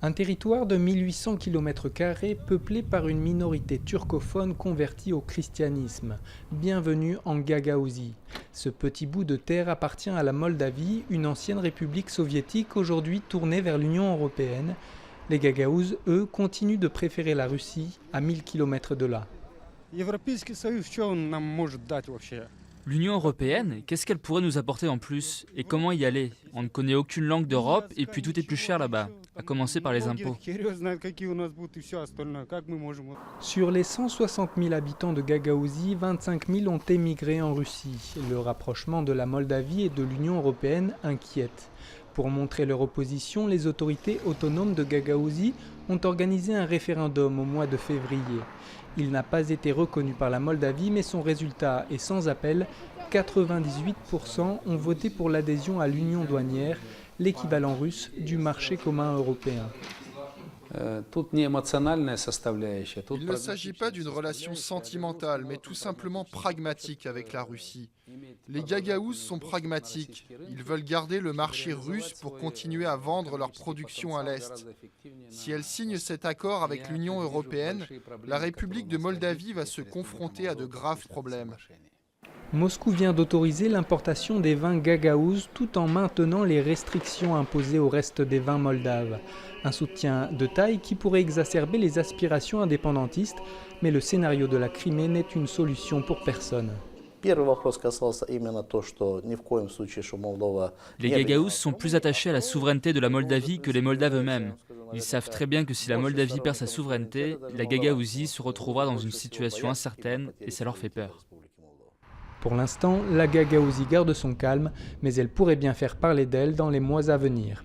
Un territoire de 1800 km² peuplé par une minorité turcophone convertie au christianisme. Bienvenue en Gagaouzie. Ce petit bout de terre appartient à la Moldavie, une ancienne république soviétique aujourd'hui tournée vers l'Union européenne. Les Gagaouzes, eux, continuent de préférer la Russie à 1000 km de là. L'Union européenne, qu'est-ce qu'elle pourrait nous apporter en plus? Et comment y aller? On ne connaît aucune langue d'Europe et puis tout est plus cher là-bas, à commencer par les impôts. Sur les 160 000 habitants de Gagaouzie, 25 000 ont émigré en Russie. Le rapprochement de la Moldavie et de l'Union européenne inquiète. Pour montrer leur opposition, les autorités autonomes de Gagaouzie ont organisé un référendum au mois de février. Il n'a pas été reconnu par la Moldavie, mais son résultat est sans appel. 98% ont voté pour l'adhésion à l'union douanière, l'équivalent russe du marché commun européen. Il ne s'agit pas d'une relation sentimentale, mais tout simplement pragmatique avec la Russie. Les Gagaouzes sont pragmatiques. Ils veulent garder le marché russe pour continuer à vendre leur production à l'Est. Si elle signe cet accord avec l'Union européenne, la République de Moldavie va se confronter à de graves problèmes. Moscou vient d'autoriser l'importation des vins gagaouzes tout en maintenant les restrictions imposées au reste des vins moldaves. Un soutien de taille qui pourrait exacerber les aspirations indépendantistes, mais le scénario de la Crimée n'est une solution pour personne. Les Gagaouzes sont plus attachés à la souveraineté de la Moldavie que les Moldaves eux-mêmes. Ils savent très bien que si la Moldavie perd sa souveraineté, la Gagaouzie se retrouvera dans une situation incertaine et ça leur fait peur. Pour l'instant, la Gagaouzie garde son calme, mais elle pourrait bien faire parler d'elle dans les mois à venir.